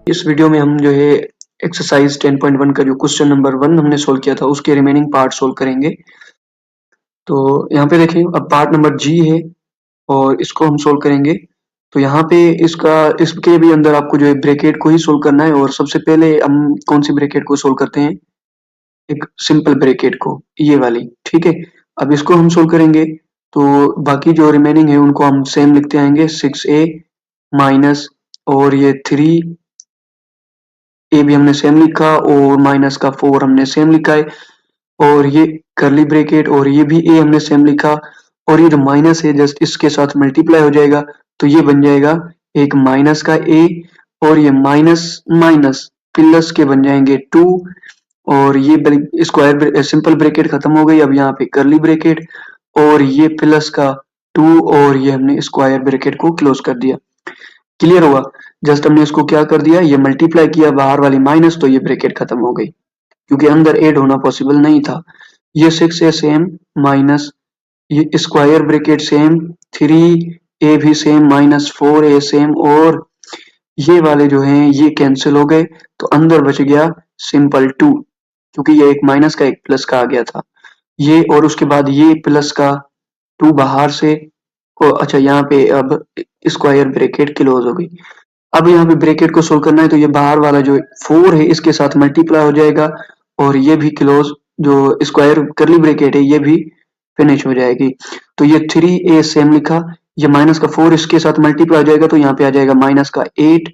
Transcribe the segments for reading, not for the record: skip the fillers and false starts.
इस वीडियो में हम जो है एक्सरसाइज 10.1 का जो क्वेश्चन नंबर 1 हमने सोल्व किया था उसके रिमेनिंग पार्ट सोल्व करेंगे। तो यहाँ पे देखिए अब पार्ट नंबर जी है और इसको हम सोल्व करेंगे। तो यहाँ पे इसके भी अंदर आपको जो है ब्रैकेट को ही सोल्व करना है और सबसे पहले हम कौन सी ब्रैकेट को सोल्व करते हैं, एक सिंपल ब्रैकेट को, ये वाली, ठीक है। अब इसको हम सोल्व करेंगे तो बाकी जो रिमेनिंग है उनको हम सेम लिखते आएंगे, 6a माइनस और ये 3 ए भी हमने सेम लिखा और माइनस का 4 हमने सेम लिखा है और ये करली ब्रैकेट और ये भी ए हमने सेम लिखा और ये जो माइनस है जस्ट इसके साथ मल्टीप्लाई हो जाएगा तो ये बन जाएगा एक माइनस का ए और ये माइनस माइनस प्लस के बन जाएंगे 2 और ये स्क्वायर सिंपल ब्रैकेट खत्म हो गई। अब यहाँ पे करली ब्रैकेट और ये प्लस का 2 और ये हमने स्क्वायर ब्रैकेट को क्लोज कर दिया। क्लियर हुआ? जस्ट हमने इसको क्या कर दिया, ये मल्टीप्लाई किया बाहर वाली माइनस तो ये ब्रैकेट खत्म हो गई क्योंकि अंदर ऐड होना पॉसिबल नहीं था। ये 6a सेम माइनस ये स्क्वायर ब्रैकेट सेम, 3a भी सेम माइनस 4a सेम और ये वाले जो हैं ये कैंसिल हो गए तो अंदर बच गया सिंपल 2 क्योंकि ये एक माइनस का एक प्लस का आ गया था ये और उसके बाद ये प्लस का 2 बाहर से अच्छा यहाँ पे अब स्क्वायर ब्रैकेट क्लोज हो गई। अब यहाँ पे ब्रैकेट को सोल्व करना है तो ये बाहर वाला जो 4 है इसके साथ मल्टीप्लाई हो जाएगा और ये भी क्लोज, जो स्क्वायर करली ब्रैकेट है ये भी फिनिश हो जाएगी। तो ये 3a सेम लिखा, ये माइनस का 4 इसके साथ मल्टीप्लाई हो जाएगा तो यहाँ पे आ जाएगा माइनस का 8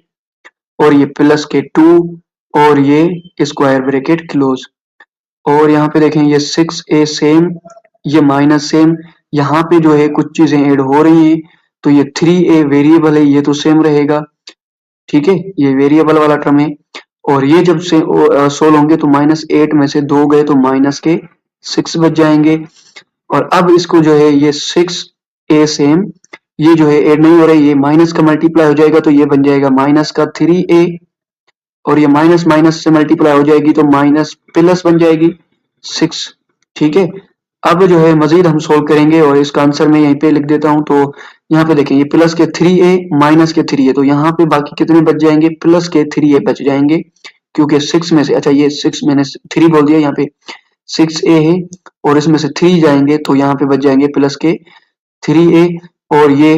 और ये प्लस के 2 और ये स्क्वायर ब्रैकेट क्लोज। और यहाँ पे देखें ये 6a सेम, ये माइनस सेम, यहाँ पे जो है कुछ चीजें ऐड हो रही हैं तो ये 3a वेरिएबल है ये तो सेम रहेगा, ठीक है, ये वेरिएबल वाला टर्म है और ये जब से सोल्व होंगे तो -8 में से 2 गए तो माइनस के 6 बच जाएंगे। और अब इसको जो है ये 6a सेम, ये जो है ऐड नहीं हो रहा है, ये माइनस का मल्टीप्लाई हो जाएगा तो ये बन जाएगा माइनस का 3a और ये माइनस माइनस से मल्टीप्लाई हो जाएगी तो माइनस प्लस बन जाएगी 6, ठीक है। अब जो है मजीद हम सोल्व करेंगे और इसका आंसर मैं यहीं पे लिख देता हूं। तो यहाँ पे देखें ये प्लस के 3a माइनस के 3a तो यहाँ पे बाकी कितने बच जाएंगे, प्लस के 3a बच जाएंगे क्योंकि 6 में से, अच्छा ये 6 मैंने 3 बोल दिया, यहाँ पे 6a है और इसमें से 3 जाएंगे तो यहाँ पे बच जाएंगे प्लस के 3a और ये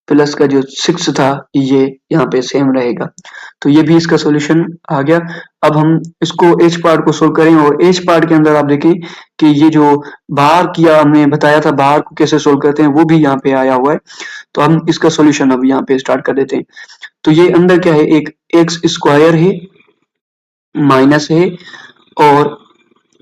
प्लस का जो 6 था ये यहाँ पे सेम रहेगा। तो ये भी इसका सॉल्यूशन आ गया। अब हम इसको एच पार्ट को सोल्व करें और एच पार्ट के अंदर आप देखें कि ये जो बाहर किया हमने बताया था बाहर को कैसे सोल्व करते हैं वो भी यहाँ पे आया हुआ है। तो हम इसका सॉल्यूशन अब यहाँ पे स्टार्ट कर देते हैं। तो ये अंदर क्या है, एक एक्स स्क्वायर है माइनस है और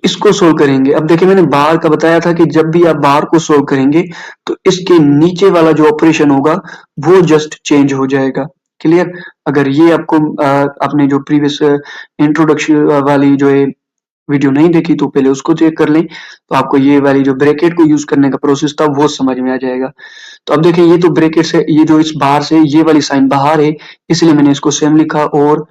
इसको सोल्व करेंगे। अब देखिए मैंने बाहर का बताया था कि जब भी आप बाहर को सोल्व करेंगे तो इसके नीचे वाला जो ऑपरेशन होगा वो जस्ट चेंज हो जाएगा। क्लियर? अगर ये आपको आपने जो प्रीवियस इंट्रोडक्शन वाली जो है वीडियो नहीं देखी तो पहले उसको चेक कर लें तो आपको ये वाली जो ब्रैकेट को यूज करने का प्रोसेस था वो समझ में आ जाएगा। तो अब देखिए ये तो ब्रैकेट से ये जो इस बाहर से ये वाली साइन बाहर है इसलिए मैंने इसको सेम लिखा और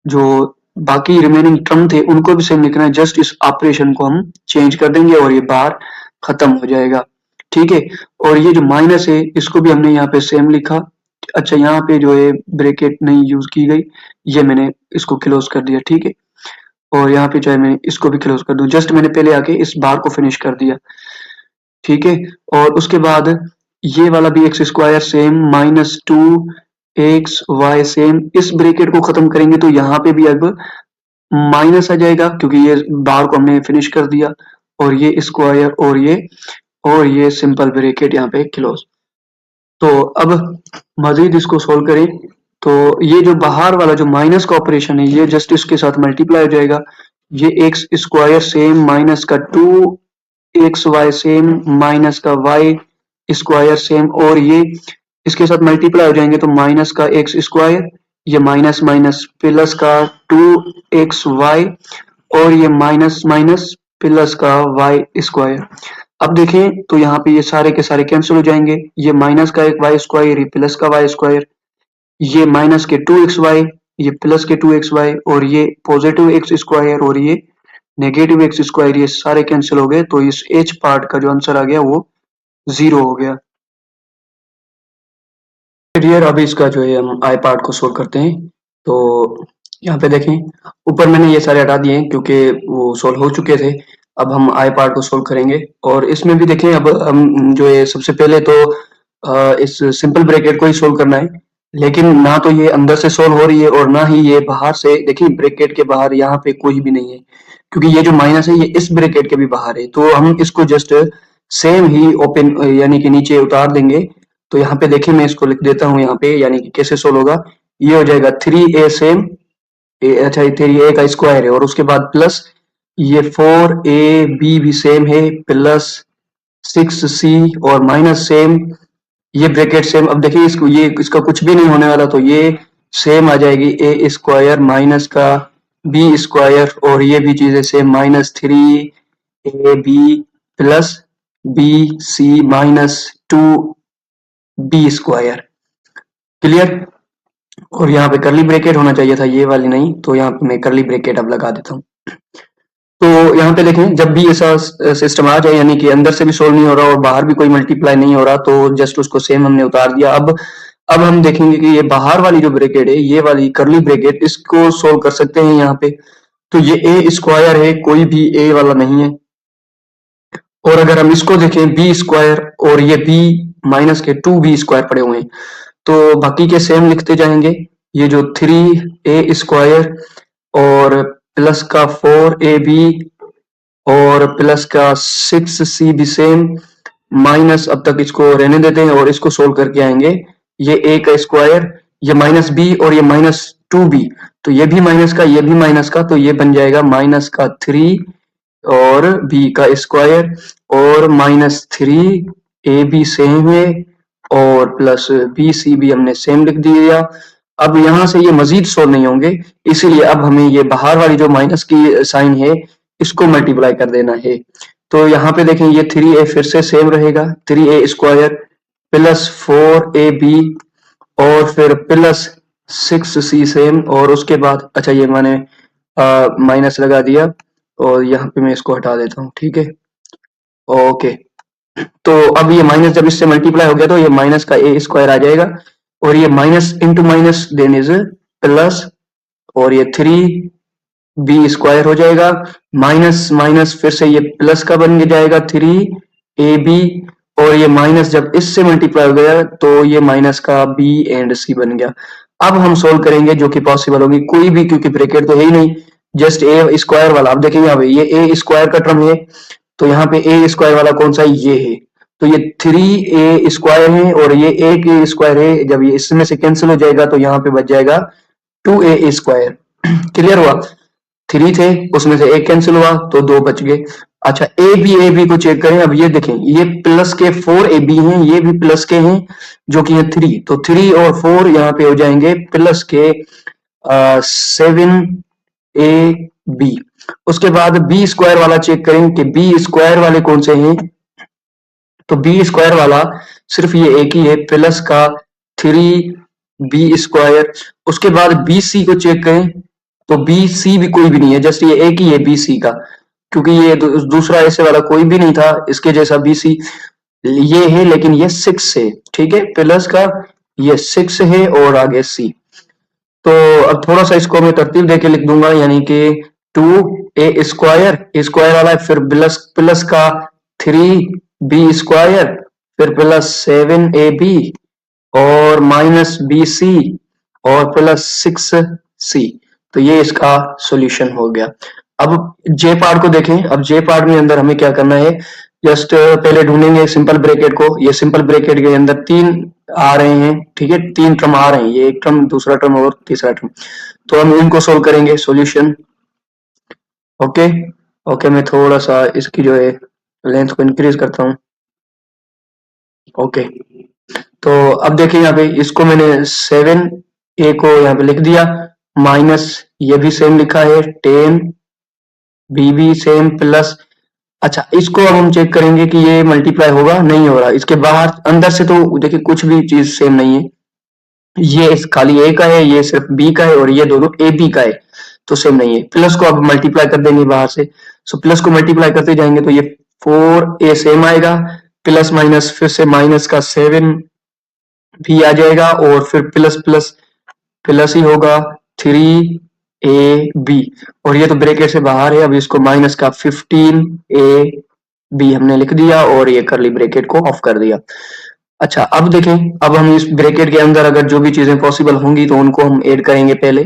जो बाकी रिमेनिंग टर्म थे उनको भी सेम लिखना है, जस्ट इस ऑपरेशन को हम चेंज कर देंगे और ये बार खत्म हो जाएगा, ठीक है। और ये जो माइनस है इसको भी हमने यहाँ पे सेम लिखा। अच्छा यहाँ पे जो है ब्रैकेट नहीं यूज की गई, ये मैंने इसको क्लोज कर दिया, ठीक है। और यहाँ पे जो है मैं इसको भी क्लोज कर दूं, जस्ट मैंने पहले आके इस बार को फिनिश कर दिया, ठीक है। और उसके बाद ये वाला भी x square same -2 x y same, इस ब्रैकेट को खत्म करेंगे तो यहाँ पे भी अब माइनस आ जाएगा क्योंकि ये बार को हमने फिनिश कर दिया और ये स्क्वायर और ये सिंपल ब्रैकेट यहाँ पे क्लोज। तो अब मजीद इसको सोल्व करें तो ये जो बाहर वाला जो माइनस का ऑपरेशन है ये जस्ट इसके साथ मल्टीप्लाई हो जाएगा, ये एक्स स्क्वायर सेम माइनस का 2 एक्स वाई सेम माइनस का वाई स्क्वायर सेम और ये इसके साथ मल्टीप्लाई हो जाएंगे तो माइनस का एक्स स्क्वायर, ये माइनस माइनस प्लस का 2xy और ये माइनस माइनस प्लस का वाई स्क्वायर। अब देखें तो यहाँ पे ये सारे के सारे कैंसिल हो जाएंगे, ये माइनस का एक वाई स्क्वायर, ये प्लस का वाई स्क्वायर, ये माइनस के 2xy, ये प्लस के 2xy और ये पॉजिटिव एक्स स्क्वायर और ये नेगेटिव एक्स स्क्वायर, ये सारे कैंसिल हो गए तो इस एच पार्ट का जो आंसर आ गया वो 0 हो गया। क्लियर? अब इसका जो है हम आई पार्ट को सोल्व करते हैं। तो यहाँ पे देखें, ऊपर मैंने ये सारे हटा दिए हैं क्योंकि वो सोल्व हो चुके थे। अब हम आई पार्ट को सोल्व करेंगे और इसमें भी देखें, अब हम जो है सबसे पहले तो इस सिंपल ब्रैकेट को ही सोल्व करना है, लेकिन ना तो ये अंदर से सोल्व हो रही है और ना ही ये बाहर से। देखिए ब्रैकेट के बाहर यहाँ पे कोई भी नहीं है, क्योंकि ये जो माइनस है ये इस ब्रैकेट के भी बाहर है, तो हम इसको जस्ट सेम ही ओपन यानी कि नीचे उतार देंगे। तो यहाँ पे देखिए मैं इसको लिख देता हूँ यहाँ पे, यानी कि कैसे सोल्व होगा। ये हो जाएगा 3a सेम, अच्छा ये 3a का स्क्वायर है और उसके बाद प्लस ये 4ab भी सेम है, प्लस 6c और माइनस सेम, ये ब्रैकेट सेम। अब देखिए इसको, ये इसका कुछ भी नहीं होने वाला, तो ये सेम आ जाएगी a स्क्वायर माइनस का b स्क्वायर, और ये भी चीजें same, minus 3ab plus bc minus 2b square. Clear? और यहाँ पे करली ब्रैकेट होना चाहिए था, ये वाली नहीं, तो यहाँ पे मैं करली ब्रैकेट अब लगा देता हूँ। तो यहाँ पे देखें, जब भी ऐसा सिस्टम आ जाए, यानी कि अंदर से भी सोल्व नहीं हो रहा और बाहर भी कोई मल्टीप्लाई नहीं हो रहा, तो जस्ट उसको सेम हमने उतार दिया। अब हम देखेंगे कि ये बाहर वाली जो ब्रैकेट है, ये वाली करली ब्रैकेट, इसको सोल्व कर सकते हैं यहाँ पे। तो ये ए स्क्वायर है, कोई भी ए वाला नहीं है। और अगर हम इसको देखें बी स्क्वायर, और ये बी माइनस के 2b स्क्वायर पड़े हुए हैं, तो बाकी के सेम लिखते जाएंगे। ये जो 3a स्क्वायर और प्लस का 4ab और प्लस का 6c भी सेम, माइनस अब तक इसको रहने देते हैं और इसको सोल्व करके आएंगे। ये a का स्क्वायर, ये माइनस b और ये माइनस 2b, तो ये भी माइनस का, ये भी माइनस का, तो ये बन जाएगा माइनस का 3 और b का स्क्वायर, और माइनस 3ab सेम है और प्लस bc भी हमने सेम लिख दिया। अब यहाँ से ये मजीद सोल्व नहीं होंगे, इसीलिए अब हमें ये बाहर वाली जो माइनस की साइन है इसको मल्टीप्लाई कर देना है। तो यहाँ पे देखें, ये 3a फिर से सेम रहेगा, 3a स्क्वायर प्लस 4ab और फिर प्लस 6c सेम, और उसके बाद अच्छा ये मैंने माइनस लगा दिया और यहाँ पे मैं इसको हटा देता हूँ, ठीक है, ओके। तो अब ये माइनस जब इससे मल्टीप्लाई हो गया तो ये माइनस का ए स्क्वायर आ जाएगा, और ये minus into minus then is plus, और ये 3b स्क्वायर हो जाएगा, माइनस माइनस फिर से ये प्लस का बन जाएगा 3ab, और ये माइनस जब इससे मल्टीप्लाई हो गया तो ये माइनस का b एंड c बन गया। अब हम सोल्व करेंगे जो कि पॉसिबल होगी, कोई भी, क्योंकि ब्रैकेट तो है ही नहीं, जस्ट ए स्क्वायर वाला। अब देखिए यहाँ पे ये ए स्क्वायर का टर्म है, तो यहाँ पे ए स्क्वायर वाला कौन सा है, ये है, तो ये 3a स्क्वायर है और ये a के स्क्वायर है, जब ये इसमें से कैंसिल हो जाएगा तो यहाँ पे बच जाएगा 2a स्क्वायर। क्लियर हुआ? 3 थे, उसमें से एक कैंसिल हुआ तो 2 बच गए। अच्छा ए बी को चेक करें। अब ये देखें, ये प्लस के 4ab हैं, ये भी प्लस के हैं जो कि है 3, तो 3 और 4 यहाँ पे हो जाएंगे प्लस के 7ab। उसके बाद बी स्क्वायर वाला चेक करें कि बी स्क्वायर वाले कौन से हैं, तो बी स्क्वायर वाला सिर्फ ये एक ही है, प्लस का 3b स्क्वायर। उसके बाद बी सी को चेक करें, तो बी सी भी कोई भी नहीं है, जस्ट ये एक ही है बी सी का, क्योंकि ये दूसरा ऐसे वाला कोई भी नहीं था इसके जैसा बी सी, ये है लेकिन ये 6 है, ठीक है, प्लस का ये 6 है और आगे सी। तो अब थोड़ा सा इसको मैं तरतीब देके लिख दूंगा, यानी कि 2a स्क्वायर स्क्वायर वाला है, फिर प्लस प्लस का 3b स्क्वायर, फिर प्लस 7ab और माइनस bc और प्लस 6c। तो ये इसका सॉल्यूशन हो गया। अब जे पार्ट को देखें। अब जे पार्ट में अंदर हमें क्या करना है, जस्ट पहले ढूंढेंगे सिंपल ब्रैकेट को। ये सिंपल ब्रैकेट के अंदर 3 आ रहे हैं, ठीक है, 3 टर्म आ रहे हैं, ये एक टर्म, दूसरा टर्म और तीसरा टर्म, तो हम इनको सोल्व करेंगे। सॉल्यूशन ओके ओके, मैं थोड़ा सा इसकी जो है लेंथ को इंक्रीज करता हूँ। ओके, तो अब देखिए यहाँ पे इसको मैंने 7a को यहाँ पे लिख दिया, माइनस ये भी सेम लिखा है 10b भी सेम, प्लस अच्छा इसको अब हम चेक करेंगे कि ये मल्टीप्लाई होगा, नहीं हो रहा, इसके बाहर अंदर से तो देखिए कुछ भी चीज सेम नहीं है, ये खाली a का है, ये सिर्फ b का है, और ये दोनों ab का है, तो सेम नहीं है। प्लस को अब मल्टीप्लाई कर देंगे बाहर से, सो प्लस को मल्टीप्लाई करते जाएंगे तो ये 4a सेम आएगा, प्लस माइनस फिर से माइनस का 7 भी आ जाएगा, और फिर प्लस प्लस प्लस ही होगा, 3ab, और ये तो ब्रैकेट से बाहर है। अब इसको माइनस का 15ab हमने लिख दिया और ये करली ब्रैकेट को ऑफ कर दिया। अच्छा, अब देखें, अब हम इस ब्रैकेट के अंदर अगर जो भी चीजें पॉसिबल होंगी तो उनको हम ऐड करेंगे पहले।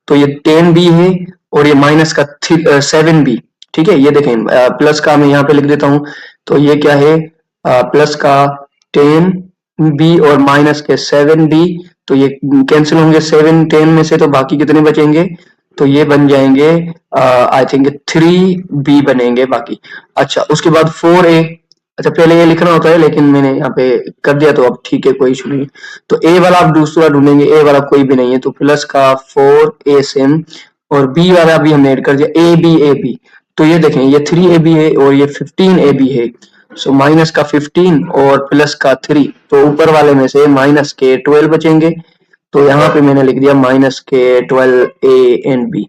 तो ये 10b है और ये माइनस का 7b, ठीक है। ये देखें, प्लस का मैं यहाँ पे लिख देता हूँ। तो ये क्या है, प्लस का 10b और माइनस के 7b, तो ये कैंसिल होंगे 7 10 में से, तो बाकी कितने बचेंगे, तो ये बन जाएंगे आई थिंक 3b बनेंगे बाकी। अच्छा, उसके बाद 4a। अच्छा, पहले ये लिखना होता है लेकिन मैंने यहाँ पे कर दिया, तो अब ठीक है, कोई इशू नहीं। तो ए वाला आप दूसरा ढूंढेंगे, ए वाला कोई भी नहीं है, तो प्लस का 4a सेम, और बी वाला भी हमने ऐड कर दिया, ए बी। तो ये देखें, ये 3ab है और ये 15ab है। सो माइनस का 15 और प्लस का 3, तो ऊपर वाले में से माइनस के 12 बचेंगे। तो यहाँ पे मैंने लिख दिया माइनस के 12a एंड b।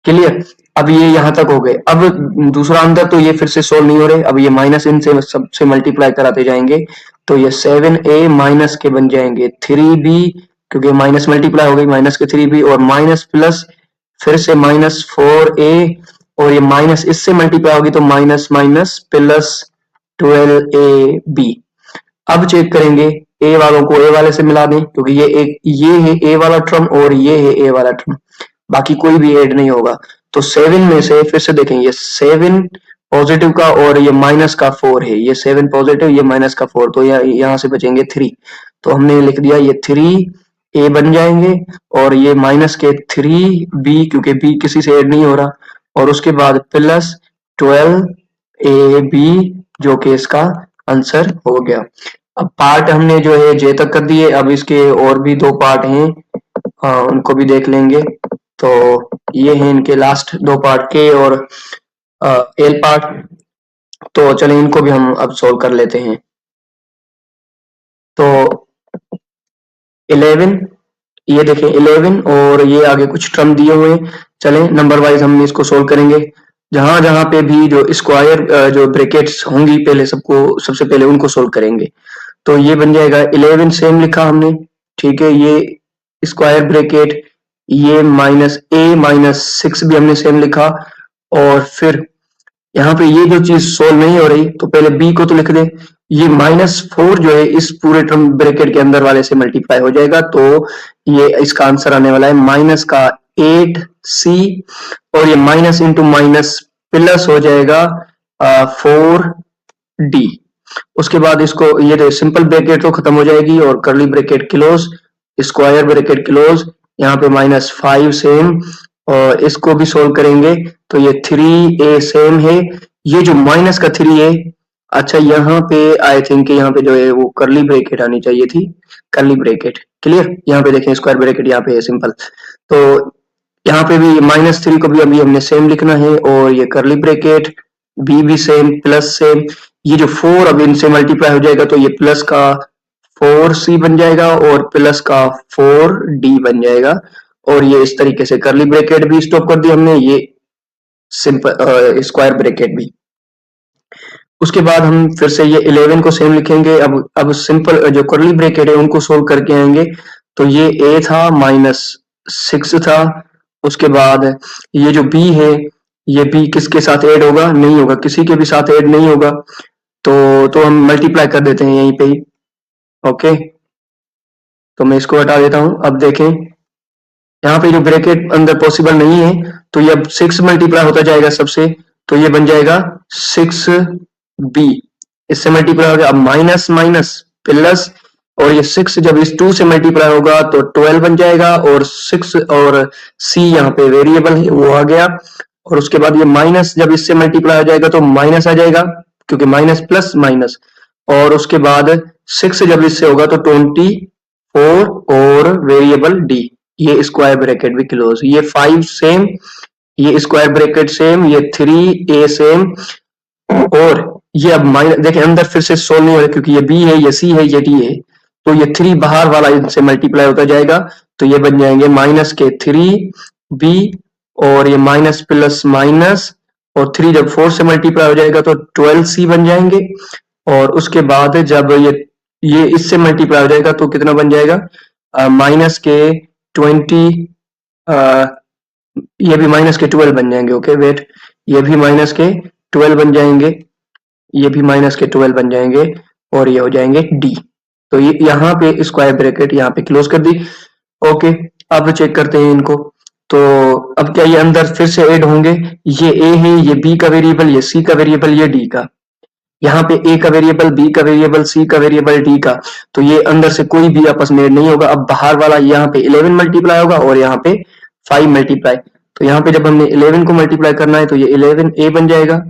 क्लियर। अब ये यहाँ तक हो गए। अब दूसरा अंदर तो ये फिर से सोल्व नहीं हो रहे, अब ये माइनस इनसे सबसे मल्टीप्लाई कराते जाएंगे। तो ये 7a माइनस के बन जाएंगे 3b, क्योंकि माइनस मल्टीप्लाई हो गई, माइनस के 3b, और माइनस प्लस फिर से माइनस 4a, और ये माइनस इससे मल्टीप्लाई होगी तो माइनस माइनस प्लस 12ab। अब चेक करेंगे, ए वालों को ए वाले से मिला दें, क्योंकि ये है ए वाला टर्म और ये है ए वाला टर्म, बाकी कोई भी ऐड नहीं होगा। तो 7 में से फिर से देखें, ये 7 पॉजिटिव का और ये माइनस का 4 है, ये 7 पॉजिटिव, ये माइनस का 4, तो यहाँ से बचेंगे 3। तो हमने लिख दिया ये 3a बन जाएंगे, और ये माइनस के 3b, क्योंकि b किसी से ऐड नहीं हो रहा, और उसके बाद प्लस 12ab, जो कि इसका आंसर हो गया। अब पार्ट हमने जो है जे तक कर दिए, अब इसके और भी 2 पार्ट हैं, उनको भी देख लेंगे। तो ये हैं इनके लास्ट 2 पार्ट, के और एल पार्ट। तो चलिए इनको भी हम अब सोल्व कर लेते हैं। तो 11, ये देखें 11, और ये आगे कुछ टर्म दिए हुए हैं। चलें नंबर वाइज हम इसको सोल्व करेंगे। जहां जहां पे भी जो स्क्वायर जो ब्रैकेट्स होंगी, पहले सबसे पहले उनको सोल्व करेंगे। तो ये बन जाएगा 11 सेम लिखा हमने, ठीक है। ये स्क्वायर ब्रैकेट, ये माइनस a माइनस 6 भी हमने सेम लिखा, और फिर यहाँ पे ये जो चीज सोल्व नहीं हो रही, तो पहले b को तो लिख दे। ये -4 जो है इस पूरे टर्म ब्रैकेट के अंदर वाले से मल्टीप्लाई हो जाएगा, तो ये इसका आंसर आने वाला है माइनस का 8c, और ये माइनस इंटू माइनस प्लस हो जाएगा 4d। उसके बाद इसको ये सिंपल ब्रैकेट तो खत्म हो जाएगी और करली bracket close, square bracket close, यहाँ पे -5 सेम, और इसको भी सोल्व करेंगे। तो ये 3a सेम है, ये जो माइनस का 3 है, अच्छा यहाँ पे आई थिंक यहाँ पे जो है वो करली ब्रैकेट आनी चाहिए थी, करली ब्रैकेट। क्लियर। यहाँ पे देखें स्क्वायर ब्रैकेट यहाँ पे है सिंपल, तो यहाँ पे भी -3 को भी अभी हमने सेम लिखना है, और ये करली ब्रैकेट b भी सेम, प्लस सेम। ये जो 4 अब इनसे मल्टीप्लाई हो जाएगा, तो ये प्लस का 4c बन जाएगा और प्लस का 4d बन जाएगा, और ये इस तरीके से करली ब्रैकेट भी स्टॉप कर दी हमने, ये सिंपल स्क्वायर ब्रैकेट भी। उसके बाद हम फिर से ये 11 को सेम लिखेंगे। अब सिंपल जो करली ब्रैकेट है उनको सोल्व करके आएंगे। तो ये a था, -6 था। उसके बाद ये जो b है, ये b किसके साथ ऐड होगा, नहीं होगा, किसी के भी साथ ऐड नहीं होगा, तो हम मल्टीप्लाई कर देते हैं यहीं पे ही। ओके, तो मैं इसको हटा देता हूं। अब देखें, यहाँ पे जो ब्रैकेट अंदर पॉसिबल नहीं है, तो ये अब 6 मल्टीप्लाई होता जाएगा सबसे, तो ये बन जाएगा 6b, इससे मल्टीप्लाई हो गया। अब माइनस माइनस प्लस, और ये 6 जब इस 2 से मल्टीप्लाई होगा तो 12 बन जाएगा, और 6 और c यहाँ पे वेरिएबल है वो आ गया। और उसके बाद ये माइनस जब इससे मल्टीप्लाई हो जाएगा तो माइनस आ जाएगा, क्योंकि माइनस प्लस माइनस, और उसके बाद 6 जब इससे होगा तो 24 और वेरिएबल d, ये स्क्वायर ब्रैकेट भी क्लोज, ये 5 सेम, ये स्क्वायर ब्रैकेट सेम, ये 3a सेम, और ये अब माइनस देखिए अंदर फिर से सोल्व नहीं हो रहा, क्योंकि ये b है, ये c है, ये d है, तो ये 3 बाहर वाला इनसे मल्टीप्लाई होता जाएगा, तो ये बन जाएंगे माइनस के 3b, और ये माइनस प्लस माइनस, और 3 जब 4 से मल्टीप्लाई हो जाएगा तो 12c बन जाएंगे, और उसके बाद जब ये इससे मल्टीप्लाई हो जाएगा तो कितना बन जाएगा, माइनस के 24 ये भी माइनस के 12 बन जाएंगे। ओके वेट, ये भी माइनस के 12 बन जाएंगे, ये भी माइनस के 12 बन जाएंगे और ये हो जाएंगे डी। तो ये यहाँ पे स्क्वायर ब्रैकेट यहाँ पे क्लोज कर दी। ओके, अब चेक करते हैं इनको। तो अब क्या ये अंदर फिर से ऐड होंगे, ये ए है, ये बी का वेरिएबल, ये सी का वेरिएबल, ये डी का। यहाँ पे ए का वेरिएबल, बी का वेरिएबल, सी का वेरिएबल, डी का। तो ये अंदर से कोई भी आपस में ऐड नहीं होगा। अब बाहर वाला यहाँ पे 11 मल्टीप्लाई होगा और यहाँ पे 5 मल्टीप्लाई। तो यहाँ पे जब हमने 11 को मल्टीप्लाई करना है तो ये 11 ए बन जाएगा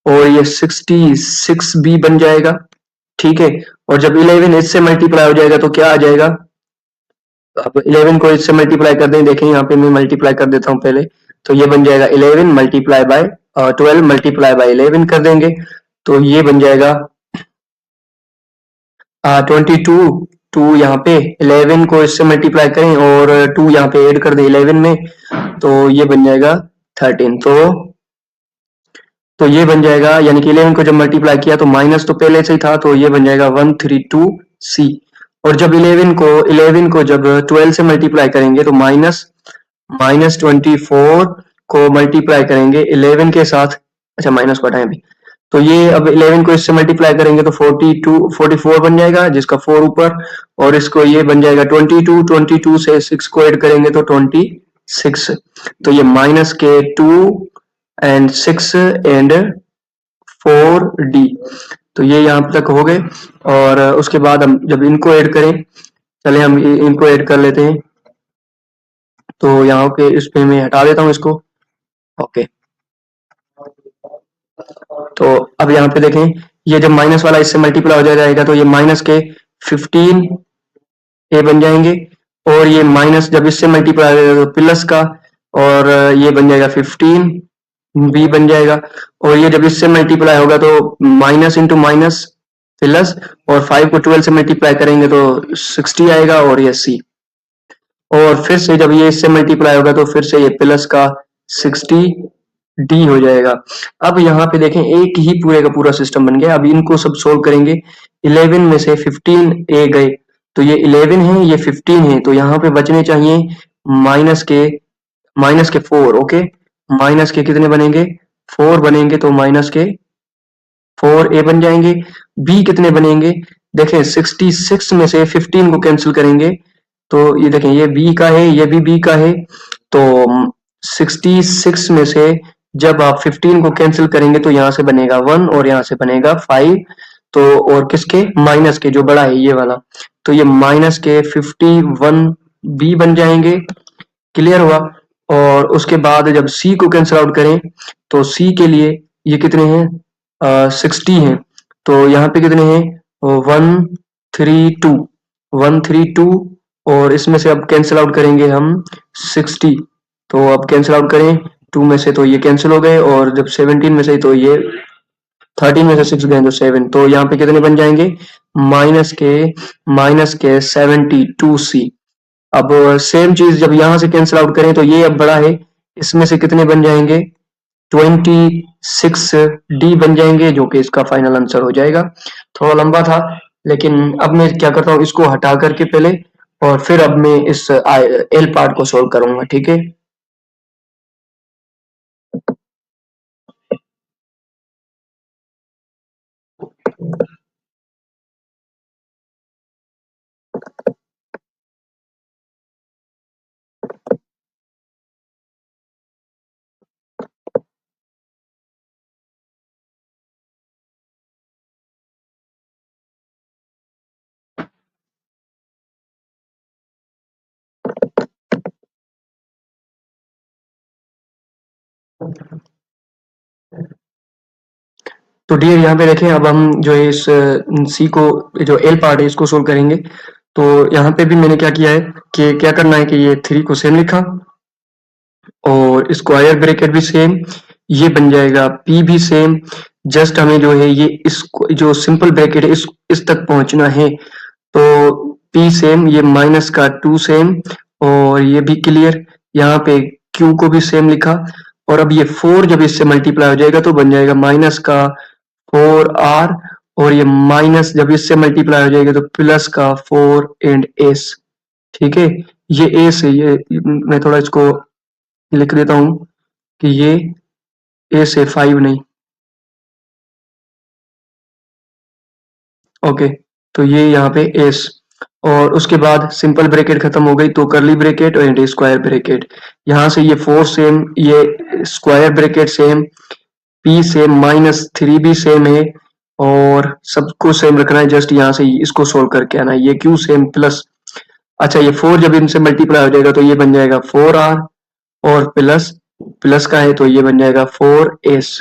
और ये 66 बी बन जाएगा। ठीक है, और जब 11 इससे मल्टीप्लाई हो जाएगा तो क्या आ जाएगा? अब 11 को इससे मल्टीप्लाई कर दें, देखें यहाँ पे मैं मल्टीप्लाई कर देता हूँ पहले। तो ये बन जाएगा 11 मल्टीप्लाई बाय 12 मल्टीप्लाई बाय 11 कर देंगे तो ये बन जाएगा 22। 2 यहाँ पे 11 को इससे मल्टीप्लाई करें और 2 यहाँ पे ऐड कर दें 11 में तो ये बन जाएगा 13। तो ये बन जाएगा, यानी कि 11 को जब मल्टीप्लाई किया तो माइनस तो पहले से ही था तो ये बन जाएगा 132C। और जब 11 को जब 12 से मल्टीप्लाई करेंगे तो माइनस 24 को मल्टीप्लाई करेंगे 11 के साथ। अच्छा, माइनस को हटाएं अभी। तो ये अब 11 को इससे मल्टीप्लाई करेंगे तो 44 बन जाएगा जिसका 4 ऊपर, और इसको ये बन जाएगा 22 से 6 को ऐड करेंगे तो 26। तो ये माइनस के 2 एंड 6 एंड 4D। तो ये यहाँ तक हो गए और उसके बाद हम जब इनको ऐड करें, चले हम इनको ऐड कर लेते हैं। तो यहाँ पे इस पे मैं हटा देता हूँ इसको। ओके, तो अब यहाँ पे देखें, ये जब माइनस वाला इससे मल्टीप्लाई हो जाएगा तो ये माइनस के 15 ए बन जाएंगे और ये माइनस जब इससे मल्टीप्लाई हो जाएगा तो प्लस का, और ये बन जाएगा 15 बी बन जाएगा। और ये जब इससे मल्टीप्लाई होगा तो माइनस इंटू माइनस प्लस, और 5 को 12 से मल्टीप्लाई करेंगे तो 60 आएगा और ये सी। और फिर से जब ये इससे मल्टीप्लाई होगा तो फिर से ये प्लस का 60 डी हो जाएगा। अब यहाँ पे देखें एक ही पूरे का पूरा सिस्टम बन गया। अब इनको सब सोल्व करेंगे। 11 में से 15 ए गए तो ये 11 है, ये 15 है, तो यहाँ पे बचने चाहिए माइनस के 4। ओके, माइनस के कितने बनेंगे? 4 बनेंगे, तो माइनस के 4 ए बन जाएंगे। बी कितने बनेंगे? देखें 66 में से 15 को कैंसिल करेंगे तो ये देखें ये बी का है, ये भी बी का है। तो 66 में से जब आप 15 को कैंसिल करेंगे तो यहाँ से बनेगा 1 और यहाँ से बनेगा 5। तो और किसके? माइनस के, जो बड़ा है ये वाला। तो ये माइनस के 51 बी बन जाएंगे। क्लियर हुआ? और उसके बाद जब सी को कैंसिल आउट करें तो सी के लिए ये कितने हैं? 60 हैं। तो यहाँ पे कितने हैं? 132 और इसमें से अब कैंसिल आउट करेंगे हम 60। तो अब कैंसिल आउट करें 2 में से तो ये कैंसिल हो गए, और जब 17 में से तो ये 13 में से 6 गए तो 7। तो यहाँ पे कितने बन जाएंगे? माइनस के 72C। अब सेम चीज जब यहाँ से कैंसिल आउट करें तो ये अब बड़ा है, इसमें से कितने बन जाएंगे? 26D बन जाएंगे, जो कि इसका फाइनल आंसर हो जाएगा। थोड़ा लंबा था, लेकिन अब मैं क्या करता हूँ, इसको हटा करके पहले, और फिर अब मैं इस एल पार्ट को सोल्व करूंगा। ठीक है, तो डियर यहाँ पे देखें, अब हम जो है इस सी को, जो एल पार्ट है, इसको सोल्व करेंगे। तो यहाँ पे भी मैंने क्या किया है कि क्या करना है कि ये 3 को सेम लिखा और स्क्वायर ब्रैकेट भी सेम, ये बन जाएगा पी भी सेम। जस्ट हमें जो है ये इसको जो सिंपल ब्रैकेट है इस तक पहुंचना है। तो पी सेम, ये माइनस का 2 सेम, और ये भी क्लियर। यहाँ पे क्यू को भी सेम लिखा, और अब ये 4 जब इससे मल्टीप्लाई हो जाएगा तो बन जाएगा माइनस का 4R, और ये माइनस जब इससे मल्टीप्लाई हो जाएगा तो प्लस का 4 एंड एस। ठीक है, ये एस है, ये मैं थोड़ा इसको लिख देता हूं कि ये ए से 5 नहीं, ओके। तो ये यहाँ पे एस, और उसके बाद सिंपल ब्रैकेट खत्म हो गई तो करली ब्रैकेट और स्क्वायर ब्रैकेट। यहाँ से ये 4 सेम, ये square bracket same, P same, -3 भी सेम है, और सबको सेम रखना है। जस्ट यहाँ से इसको सोल्व करके आना है। ये क्यू सेम प्लस, अच्छा ये 4 जब इनसे मल्टीप्लाई हो जाएगा तो ये बन जाएगा 4r, और प्लस प्लस का है तो ये बन जाएगा 4s।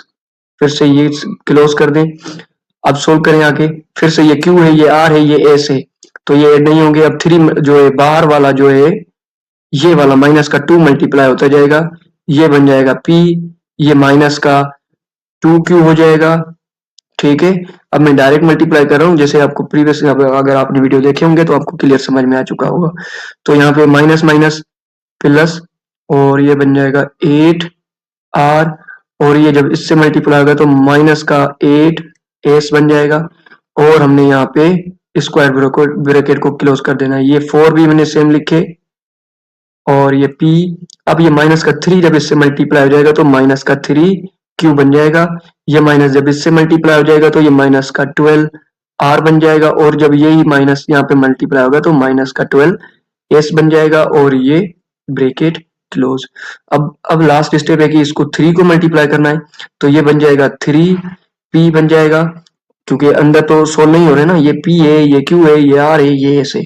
फिर से ये क्लोज कर दें। अब सोल्व करें आगे, फिर से ये क्यू है, ये आर है, ये एस है, तो ये ऐड नहीं होंगे। अब 3 जो है बाहर वाला जो है ये वाला माइनस का 2 मल्टीप्लाई होता जाएगा, ये बन जाएगा p, ये माइनस का 2q हो जाएगा, ठीक है। अब मैं डायरेक्ट मल्टीप्लाई कर रहा हूँ, जैसे आपको प्रीवियस अगर आपने वीडियो देखे होंगे तो आपको क्लियर समझ में आ चुका होगा। तो यहाँ पे माइनस माइनस प्लस, और ये बन जाएगा 8r, और ये जब इससे मल्टीप्लाई होगा तो माइनस का 8s बन जाएगा, और हमने यहाँ पे स्क्वायर ब्रैकेट को क्लोज कर देना है। ये 4 भी मैंने सेम लिखे, और ये p, अब ये माइनस का 3 जब इससे मल्टीप्लाई हो जाएगा तो माइनस का 3q बन जाएगा। ये माइनस जब इससे मल्टीप्लाई हो जाएगा तो ये माइनस का 12r बन जाएगा, और जब यही माइनस यहाँ पे मल्टीप्लाई होगा तो माइनस का 12s बन जाएगा, और ये ब्रैकेट क्लोज। अब लास्ट स्टेप है कि इसको 3 को मल्टीप्लाई करना है, तो ये बन जाएगा 3p बन जाएगा, क्योंकि अंदर तो सोल्व नहीं हो रहे ना, ये p है, ये q है, ये r है, ये s है।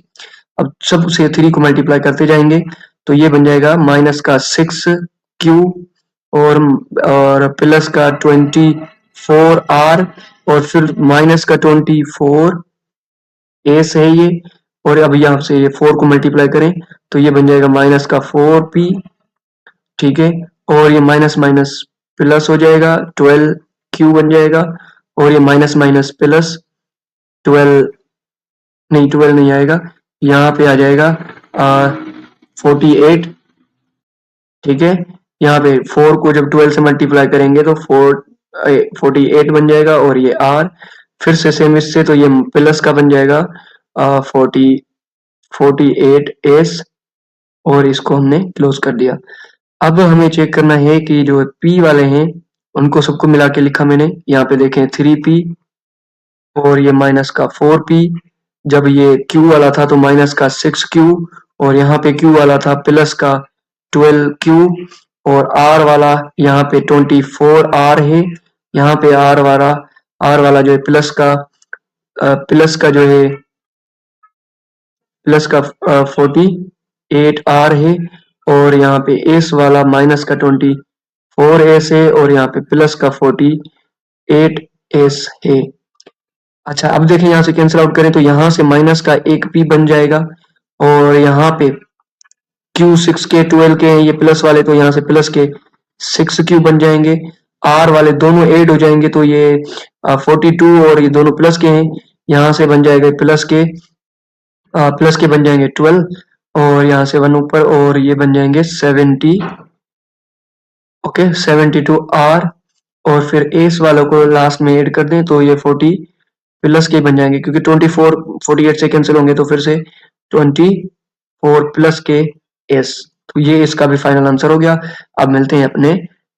अब सब से 3 को मल्टीप्लाई करते जाएंगे तो ये बन जाएगा माइनस का 6q, और प्लस का 24r, और फिर माइनस का 24s है ये, और अब यहाँ से ये 4 को मल्टीप्लाई करें तो ये बन जाएगा माइनस का 4p, ठीक है। और ये माइनस माइनस प्लस हो जाएगा, 12q बन जाएगा, और ये माइनस माइनस प्लस 12 नहीं, 12 नहीं आएगा, यहाँ पे आ जाएगा 48, ठीक है। यहाँ पे 4 को जब 12 से मल्टीप्लाई करेंगे तो 48 बन जाएगा, और ये r फिर से सेम इससे, तो ये प्लस का बन जाएगा 48s, और इसको हमने क्लोज कर दिया। अब हमें चेक करना है कि जो p वाले हैं उनको सबको मिला के लिखा मैंने, यहाँ पे देखें 3p, और ये माइनस का 4p, जब ये q वाला था तो माइनस का 6q, और यहाँ पे q वाला था प्लस का 12q, और r वाला यहाँ पे 24r है, यहाँ पे r वाला जो है प्लस का जो है प्लस का 48r है, और यहाँ पे s वाला माइनस का 24s है, और यहाँ पे प्लस का 48s है। अच्छा अब देखें, यहाँ से कैंसिल आउट करें तो यहाँ से माइनस का एक p बन जाएगा, और यहाँ पे q 6 के 12 के हैं ये प्लस वाले, तो यहाँ से प्लस के 6q बन जाएंगे। r वाले दोनों ऐड हो जाएंगे तो ये 42, और ये दोनों प्लस के हैं, यहाँ से बन जाएगा प्लस के बन जाएंगे 12, और यहाँ से 1 ऊपर, और ये बन जाएंगे 70, ओके 72r, और फिर एस वालों को लास्ट में ऐड कर दें तो ये 40 प्लस के बन जाएंगे, क्योंकि 24 48 से कैंसिल होंगे तो फिर से 24 प्लस के एस। तो ये इसका भी फाइनल आंसर हो गया। अब मिलते हैं अपने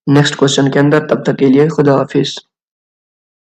नेक्स्ट क्वेश्चन के अंदर, तब तक के लिए खुदा हाफिज।